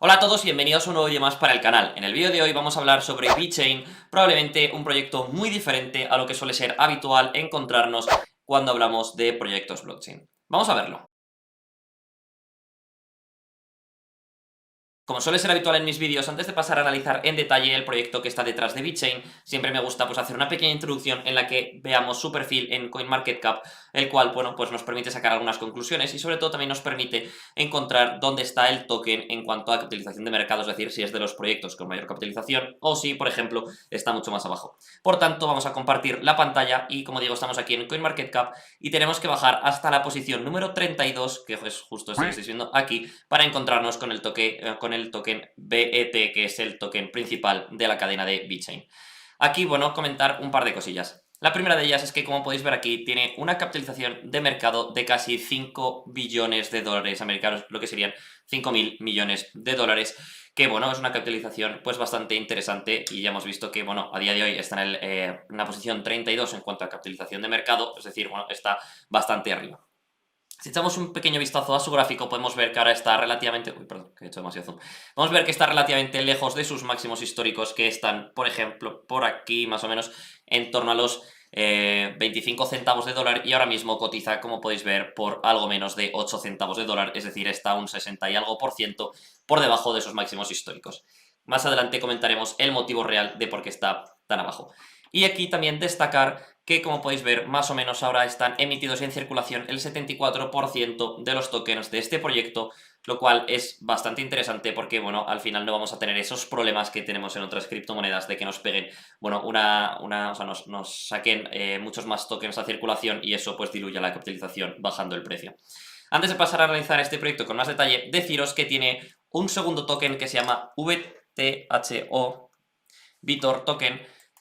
Hola a todos y bienvenidos a un nuevo vídeo más para el canal. En el vídeo de hoy vamos a hablar sobre VeChain, probablemente un proyecto muy diferente a lo que suele ser habitual encontrarnos cuando hablamos de proyectos blockchain. Vamos a verlo. Como suele ser habitual en mis vídeos, antes de pasar a analizar en detalle el proyecto que está detrás de VeChain, siempre me gusta hacer una pequeña introducción en la que veamos su perfil en CoinMarketCap, el cual, bueno, pues nos permite sacar algunas conclusiones y sobre todo también nos permite encontrar dónde está el token en cuanto a capitalización de mercado, es decir, si es de los proyectos con mayor capitalización o si, por ejemplo, está mucho más abajo. Por tanto, vamos a compartir la pantalla y, como digo, estamos aquí en CoinMarketCap y tenemos que bajar hasta la posición número 32, que es justo esto que estáis viendo aquí, para encontrarnos con el token BET, que es el token principal de la cadena de VeChain. Aquí, bueno, comentar un par de cosillas. La primera de ellas es que, como podéis ver aquí, tiene una capitalización de mercado de casi 5 billones de dólares americanos, lo que serían 5.000 millones de dólares, que, bueno, es una capitalización pues bastante interesante y ya hemos visto que, bueno, a día de hoy está en una posición 32 en cuanto a capitalización de mercado, es decir, bueno, está bastante arriba. Si echamos un pequeño vistazo a su gráfico, podemos ver que ahora está relativamente... Uy, perdón, que he hecho demasiado zoom. Podemos ver que está relativamente lejos de sus máximos históricos, que están, por ejemplo, por aquí, más o menos, en torno a los 25 centavos de dólar, y ahora mismo cotiza, como podéis ver, por algo menos de 8 centavos de dólar, es decir, está un 60 y algo por ciento por debajo de sus máximos históricos. Más adelante comentaremos el motivo real de por qué está tan abajo. Y aquí también destacar que, como podéis ver, más o menos ahora están emitidos en circulación el 74% de los tokens de este proyecto, lo cual es bastante interesante porque, bueno, al final no vamos a tener esos problemas que tenemos en otras criptomonedas de que nos peguen, bueno, o sea, nos saquen muchos más tokens a circulación y eso pues diluye la capitalización bajando el precio. Antes de pasar a analizar este proyecto con más detalle, deciros que tiene un segundo token que se llama VTHO, Vitor Token,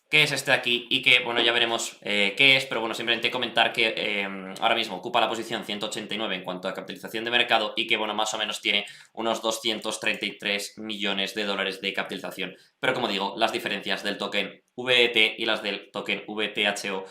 que es este de aquí y que, bueno, ya veremos qué es, pero bueno, simplemente comentar que ahora mismo ocupa la posición 189 en cuanto a capitalización de mercado y que, bueno, más o menos tiene unos 233 millones de dólares de capitalización. Pero como digo, las diferencias del token VET y las del token VTHO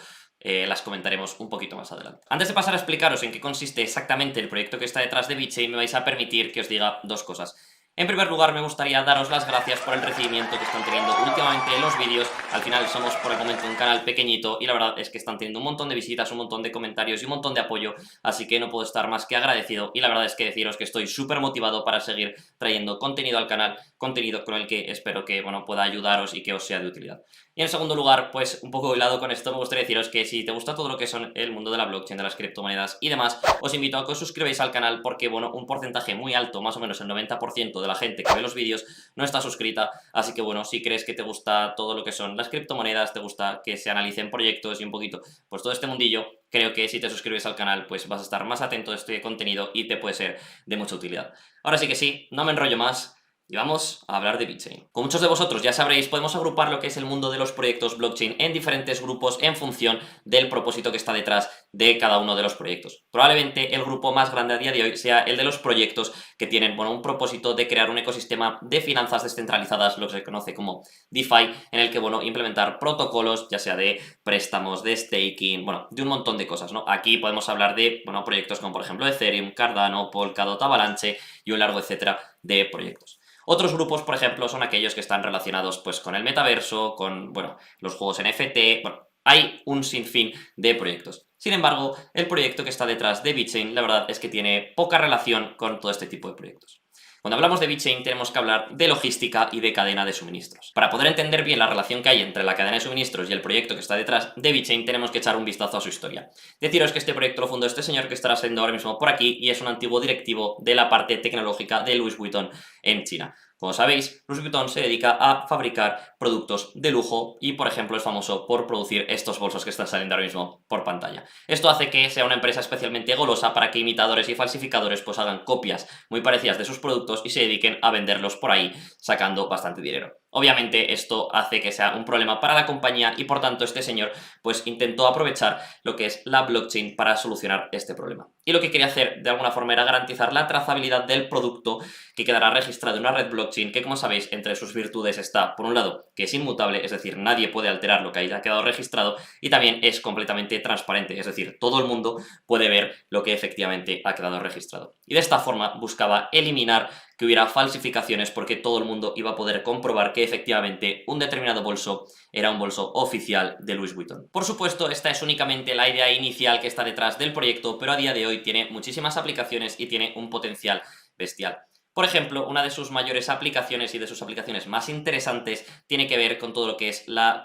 las comentaremos un poquito más adelante. Antes de pasar a explicaros en qué consiste exactamente el proyecto que está detrás de VeChain, me vais a permitir que os diga dos cosas. En primer lugar, me gustaría daros las gracias por el recibimiento que están teniendo últimamente los vídeos. Al final somos por el momento un canal pequeñito y la verdad es que están teniendo un montón de visitas, un montón de comentarios y un montón de apoyo, así que no puedo estar más que agradecido y la verdad es que deciros que estoy súper motivado para seguir trayendo contenido al canal, contenido con el que espero que, bueno, pueda ayudaros y que os sea de utilidad. Y en segundo lugar, pues un poco hilado con esto, me gustaría deciros que si te gusta todo lo que son el mundo de la blockchain, de las criptomonedas y demás, os invito a que os suscribáis al canal porque, bueno, un porcentaje muy alto, más o menos el 90% de la gente que ve los vídeos no está suscrita, así que, bueno, si crees que te gusta todo lo que son las criptomonedas, te gusta que se analicen proyectos y un poquito, pues todo este mundillo, creo que si te suscribes al canal, pues vas a estar más atento a este contenido y te puede ser de mucha utilidad. Ahora sí que sí, no me enrollo más. Y vamos a hablar de VeChain. Como muchos de vosotros ya sabréis, podemos agrupar lo que es el mundo de los proyectos blockchain en diferentes grupos en función del propósito que está detrás de cada uno de los proyectos. Probablemente el grupo más grande a día de hoy sea el de los proyectos que tienen, bueno, un propósito de crear un ecosistema de finanzas descentralizadas, lo que se conoce como DeFi, en el que, bueno, implementar protocolos, ya sea de préstamos, de staking, bueno, de un montón de cosas, ¿no? Aquí podemos hablar de, bueno, proyectos como por ejemplo Ethereum, Cardano, Polkadot, Avalanche y un largo etcétera de proyectos. Otros grupos, por ejemplo, son aquellos que están relacionados pues con el metaverso, con, bueno, los juegos NFT, bueno, hay un sinfín de proyectos. Sin embargo, el proyecto que está detrás de VeChain, la verdad es que tiene poca relación con todo este tipo de proyectos. Cuando hablamos de VeChain tenemos que hablar de logística y de cadena de suministros. Para poder entender bien la relación que hay entre la cadena de suministros y el proyecto que está detrás de VeChain tenemos que echar un vistazo a su historia. Deciros que este proyecto lo fundó este señor que estará siendo ahora mismo por aquí y es un antiguo directivo de la parte tecnológica de Louis Vuitton en China. Como sabéis, Louis Vuitton se dedica a fabricar productos de lujo y, por ejemplo, es famoso por producir estos bolsos que están saliendo ahora mismo por pantalla. Esto hace que sea una empresa especialmente golosa para que imitadores y falsificadores pues hagan copias muy parecidas de sus productos y se dediquen a venderlos por ahí sacando bastante dinero. Obviamente esto hace que sea un problema para la compañía y por tanto este señor pues intentó aprovechar lo que es la blockchain para solucionar este problema. Y lo que quería hacer de alguna forma era garantizar la trazabilidad del producto que quedará registrado en una red blockchain que, como sabéis, entre sus virtudes está, por un lado, que es inmutable, es decir, nadie puede alterar lo que haya quedado registrado, y también es completamente transparente, es decir, todo el mundo puede ver lo que efectivamente ha quedado registrado. Y de esta forma buscaba eliminar que hubiera falsificaciones porque todo el mundo iba a poder comprobar que efectivamente un determinado bolso era un bolso oficial de Louis Vuitton. Por supuesto, esta es únicamente la idea inicial que está detrás del proyecto, pero a día de hoy tiene muchísimas aplicaciones y tiene un potencial bestial. Por ejemplo, una de sus mayores aplicaciones y de sus aplicaciones más interesantes tiene que ver con todo lo que es la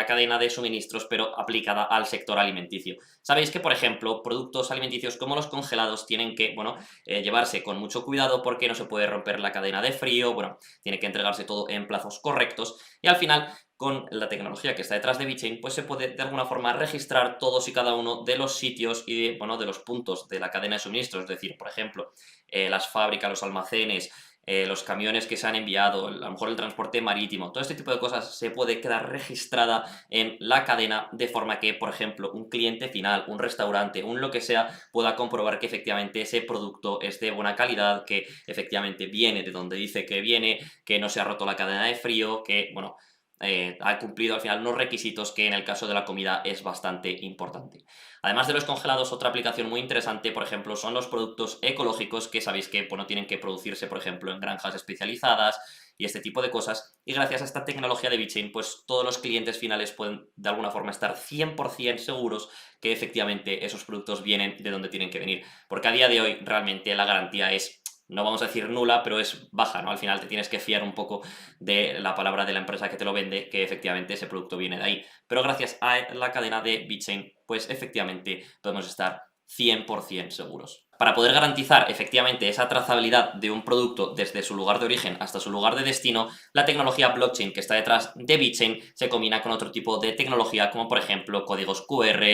cadena de suministros, pero aplicada al sector alimenticio. Sabéis que, por ejemplo, productos alimenticios como los congelados tienen que, llevarse con mucho cuidado porque no se puede romper la cadena de frío, tiene que entregarse todo en plazos correctos y al final, con la tecnología que está detrás de VeChain, pues se puede de alguna forma registrar todos y cada uno de los sitios y de los puntos de la cadena de suministros, es decir, por ejemplo, las fábricas, los almacenes, los camiones que se han enviado, a lo mejor el transporte marítimo, todo este tipo de cosas se puede quedar registrada en la cadena de forma que, por ejemplo, un cliente final, un restaurante, un lo que sea, pueda comprobar que efectivamente ese producto es de buena calidad, que efectivamente viene de donde dice que viene, que no se ha roto la cadena de frío, que, ha cumplido al final unos requisitos que en el caso de la comida es bastante importante. Además de los congelados, otra aplicación muy interesante, por ejemplo, son los productos ecológicos que sabéis que tienen que producirse, por ejemplo, en granjas especializadas y este tipo de cosas. Y gracias a esta tecnología de VeChain, pues todos los clientes finales pueden de alguna forma estar 100% seguros que efectivamente esos productos vienen de donde tienen que venir. Porque a día de hoy realmente la garantía es, no vamos a decir nula, pero es baja, ¿no? Al final te tienes que fiar un poco de la palabra de la empresa que te lo vende, que efectivamente ese producto viene de ahí. Pero gracias a la cadena de VeChain, pues efectivamente podemos estar 100% seguros. Para poder garantizar efectivamente esa trazabilidad de un producto desde su lugar de origen hasta su lugar de destino, la tecnología blockchain que está detrás de VeChain se combina con otro tipo de tecnología como por ejemplo códigos QR,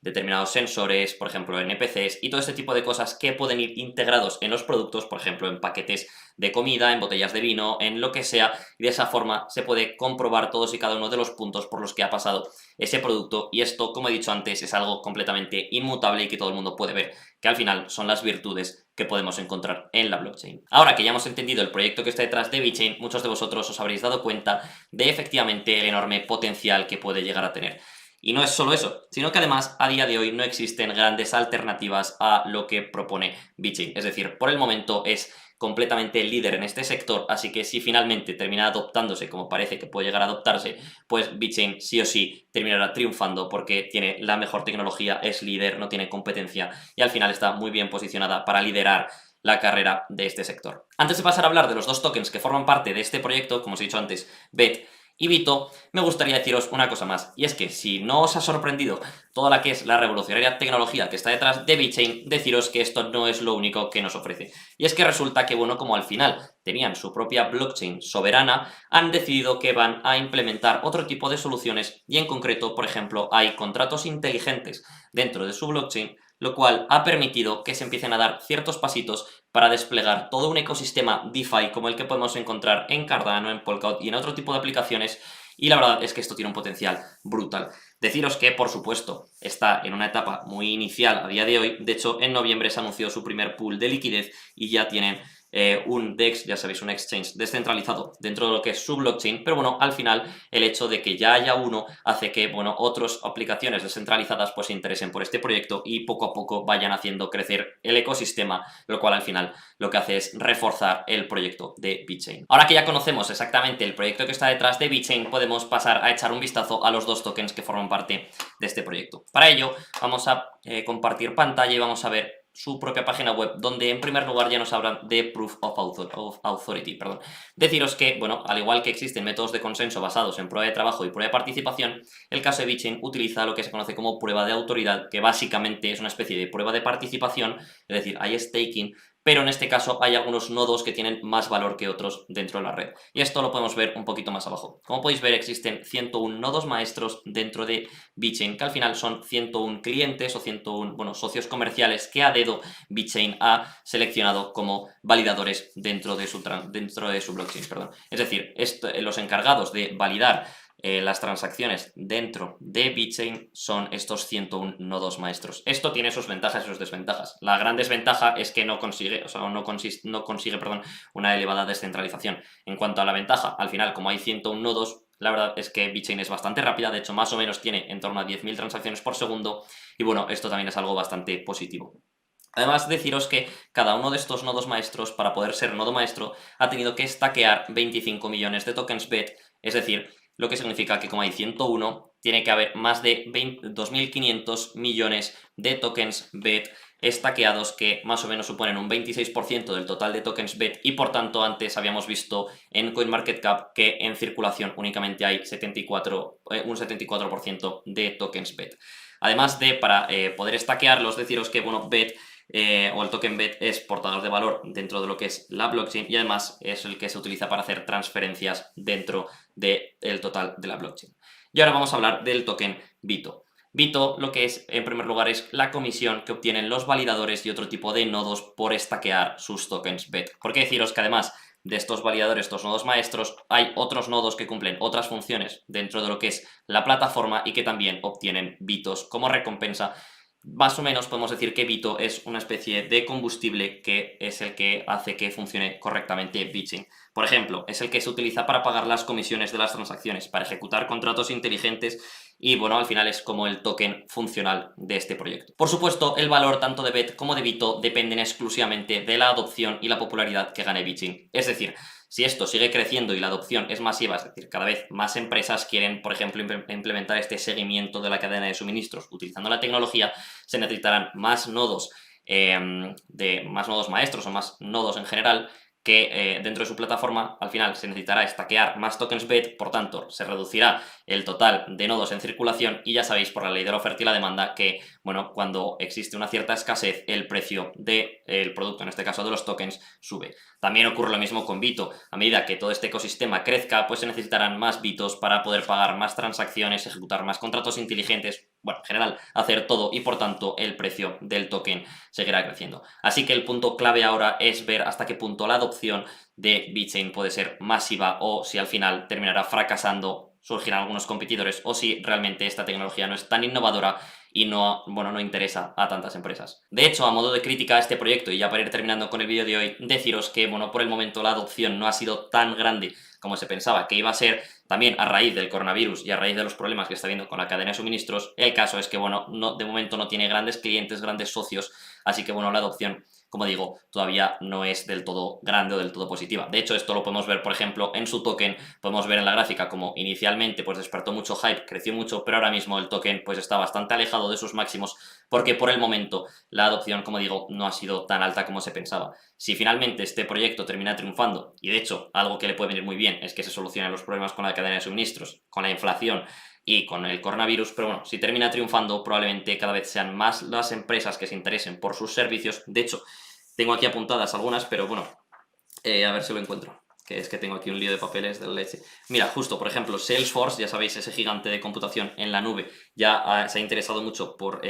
determinados sensores, por ejemplo NPCs y todo este tipo de cosas que pueden ir integrados en los productos, por ejemplo en paquetes de comida, en botellas de vino, en lo que sea, y de esa forma se puede comprobar todos y cada uno de los puntos por los que ha pasado ese producto y esto, como he dicho antes, es algo completamente inmutable y que todo el mundo puede ver, que al final son las virtudes que podemos encontrar en la blockchain. Ahora que ya hemos entendido el proyecto que está detrás de VeChain, muchos de vosotros os habréis dado cuenta de efectivamente el enorme potencial que puede llegar a tener. Y no es solo eso, sino que además a día de hoy no existen grandes alternativas a lo que propone VeChain. Es decir, por el momento es completamente líder en este sector, así que si finalmente termina adoptándose como parece que puede llegar a adoptarse, pues VeChain sí o sí terminará triunfando porque tiene la mejor tecnología, es líder, no tiene competencia y al final está muy bien posicionada para liderar la carrera de este sector. Antes de pasar a hablar de los dos tokens que forman parte de este proyecto, como os he dicho antes, BET y Bito, me gustaría deciros una cosa más, y es que si no os ha sorprendido toda la que es la revolucionaria tecnología que está detrás de VeChain, deciros que esto no es lo único que nos ofrece. Y es que resulta que, como al final tenían su propia blockchain soberana, han decidido que van a implementar otro tipo de soluciones y en concreto, por ejemplo, hay contratos inteligentes dentro de su blockchain, lo cual ha permitido que se empiecen a dar ciertos pasitos para desplegar todo un ecosistema DeFi como el que podemos encontrar en Cardano, en Polkadot y en otro tipo de aplicaciones, y la verdad es que esto tiene un potencial brutal. Deciros que, por supuesto, está en una etapa muy inicial a día de hoy. De hecho, en noviembre se anunció su primer pool de liquidez y ya tienen un DEX, ya sabéis, un exchange descentralizado dentro de lo que es su blockchain, pero al final el hecho de que ya haya uno hace que, otras aplicaciones descentralizadas pues se interesen por este proyecto y poco a poco vayan haciendo crecer el ecosistema, lo cual al final lo que hace es reforzar el proyecto de VeChain. Ahora que ya conocemos exactamente el proyecto que está detrás de VeChain, podemos pasar a echar un vistazo a los dos tokens que forman parte de este proyecto. Para ello, vamos a compartir pantalla y vamos a ver su propia página web, donde en primer lugar ya nos hablan de Proof of Authority. Deciros que, al igual que existen métodos de consenso basados en prueba de trabajo y prueba de participación, el caso de VeChain utiliza lo que se conoce como prueba de autoridad, que básicamente es una especie de prueba de participación, es decir, hay staking, pero en este caso hay algunos nodos que tienen más valor que otros dentro de la red. Y esto lo podemos ver un poquito más abajo. Como podéis ver, existen 101 nodos maestros dentro de VeChain, que al final son 101 clientes o 101 socios comerciales que a dedo VeChain ha seleccionado como validadores dentro de su blockchain. Es decir, los encargados de validar las transacciones dentro de VeChain son estos 101 nodos maestros. Esto tiene sus ventajas y sus desventajas. La gran desventaja es que no consigue una elevada descentralización. En cuanto a la ventaja, al final, como hay 101 nodos, la verdad es que VeChain es bastante rápida, de hecho más o menos tiene en torno a 10.000 transacciones por segundo y esto también es algo bastante positivo. Además, deciros que cada uno de estos nodos maestros, para poder ser nodo maestro, ha tenido que stackear 25 millones de tokens BET, es decir, lo que significa que como hay 101, tiene que haber más de 2.500 millones de tokens BET stackeados, que más o menos suponen un 26% del total de tokens BET, y por tanto antes habíamos visto en CoinMarketCap que en circulación únicamente hay un 74% de tokens BET. Además de, para poder stackearlos, deciros que, bueno, BET o el token BET es portador de valor dentro de lo que es la blockchain, y además es el que se utiliza para hacer transferencias dentro del total de la blockchain. Y ahora vamos a hablar del token BITO. BITO lo que es, en primer lugar, es la comisión que obtienen los validadores y otro tipo de nodos por stackear sus tokens BET. Porque deciros que además de estos validadores, estos nodos maestros, hay otros nodos que cumplen otras funciones dentro de lo que es la plataforma y que también obtienen BITOs como recompensa. Más o menos podemos decir que BITO es una especie de combustible que es el que hace que funcione correctamente BitChain. Por ejemplo, es el que se utiliza para pagar las comisiones de las transacciones, para ejecutar contratos inteligentes y, bueno, al final es como el token funcional de este proyecto. Por supuesto, el valor tanto de BET como de BITO dependen exclusivamente de la adopción y la popularidad que gane BitChain. Es decir, si esto sigue creciendo y la adopción es masiva, es decir, cada vez más empresas quieren, por ejemplo, implementar este seguimiento de la cadena de suministros utilizando la tecnología, se necesitarán más nodos, más nodos maestros o más nodos en general, que dentro de su plataforma al final se necesitará stackear más tokens BET, por tanto se reducirá el total de nodos en circulación, y ya sabéis por la ley de la oferta y la demanda que, bueno, cuando existe una cierta escasez el precio del producto, en este caso de los tokens, sube. También ocurre lo mismo con BITO. A medida que todo este ecosistema crezca, pues se necesitarán más BITOs para poder pagar más transacciones, ejecutar más contratos inteligentes, bueno, en general, hacer todo, y por tanto el precio del token seguirá creciendo. Así que el punto clave ahora es ver hasta qué punto la adopción de BitChain puede ser masiva, o si al final terminará fracasando, surgirán algunos competidores, o si realmente esta tecnología no es tan innovadora y no, bueno, no interesa a tantas empresas. De hecho, a modo de crítica a este proyecto, y ya para ir terminando con el vídeo de hoy, deciros que, bueno, por el momento la adopción no ha sido tan grande como se pensaba que iba a ser, también a raíz del coronavirus y a raíz de los problemas que está habiendo con la cadena de suministros. El caso es que, bueno, de momento no tiene grandes clientes, grandes socios, así que, bueno, la adopción, como digo, todavía no es del todo grande o del todo positiva. De hecho, esto lo podemos ver, por ejemplo, en su token. Podemos ver en la gráfica como inicialmente pues despertó mucho hype, creció mucho, pero ahora mismo el token pues está bastante alejado de sus máximos, porque por el momento la adopción, como digo, no ha sido tan alta como se pensaba. Si finalmente este proyecto termina triunfando, y de hecho algo que le puede venir muy bien es que se solucionen los problemas con la cadena de suministros, con la inflación y con el coronavirus, pero bueno, si termina triunfando, probablemente cada vez sean más las empresas que se interesen por sus servicios. De hecho, tengo aquí apuntadas algunas, pero bueno, a ver si lo encuentro, que es que tengo aquí un lío de papeles de la leche. Mira, justo, por ejemplo, Salesforce, ya sabéis, ese gigante de computación en la nube, ya se ha interesado mucho por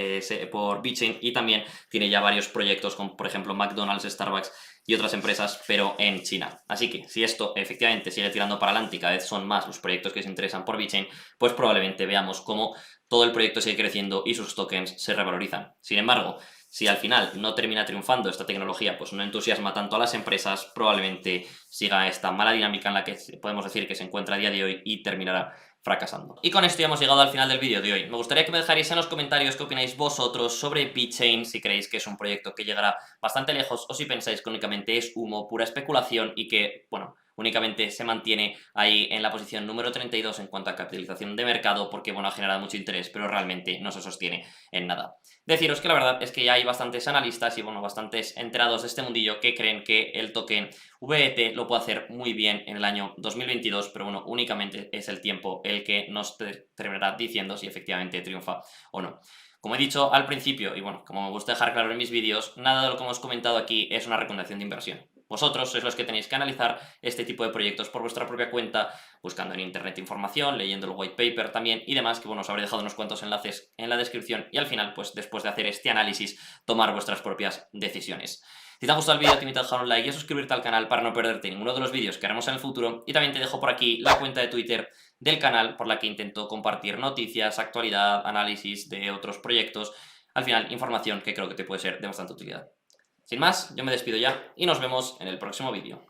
BitChain, y también tiene ya varios proyectos con, por ejemplo, McDonald's, Starbucks y otras empresas, pero en China. Así que si esto efectivamente sigue tirando para adelante y cada vez son más los proyectos que se interesan por BitChain, pues probablemente veamos cómo todo el proyecto sigue creciendo y sus tokens se revalorizan. Sin embargo, si al final no termina triunfando esta tecnología, pues no entusiasma tanto a las empresas, probablemente siga esta mala dinámica en la que podemos decir que se encuentra a día de hoy y terminará fracasando. Y con esto ya hemos llegado al final del vídeo de hoy. Me gustaría que me dejarais en los comentarios qué opináis vosotros sobre BitChain, si creéis que es un proyecto que llegará bastante lejos, o si pensáis que únicamente es humo, pura especulación, y que, bueno, únicamente se mantiene ahí en la posición número 32 en cuanto a capitalización de mercado, porque, bueno, ha generado mucho interés, pero realmente no se sostiene en nada. Deciros que la verdad es que ya hay bastantes analistas y, bueno, bastantes enterados de este mundillo que creen que el token VET lo puede hacer muy bien en el año 2022, pero bueno, únicamente es el tiempo el que nos terminará diciendo si efectivamente triunfa o no. Como he dicho al principio, y bueno, como me gusta dejar claro en mis vídeos, nada de lo que hemos comentado aquí es una recomendación de inversión. Vosotros sois los que tenéis que analizar este tipo de proyectos por vuestra propia cuenta, buscando en internet información, leyendo el white paper también y demás, que bueno, os habré dejado unos cuantos enlaces en la descripción, y al final, pues después de hacer este análisis, tomar vuestras propias decisiones. Si te ha gustado el vídeo, te invito a dejar un like y a suscribirte al canal para no perderte ninguno de los vídeos que haremos en el futuro, y también te dejo por aquí la cuenta de Twitter del canal, por la que intento compartir noticias, actualidad, análisis de otros proyectos, al final información que creo que te puede ser de bastante utilidad. Sin más, yo me despido ya y nos vemos en el próximo vídeo.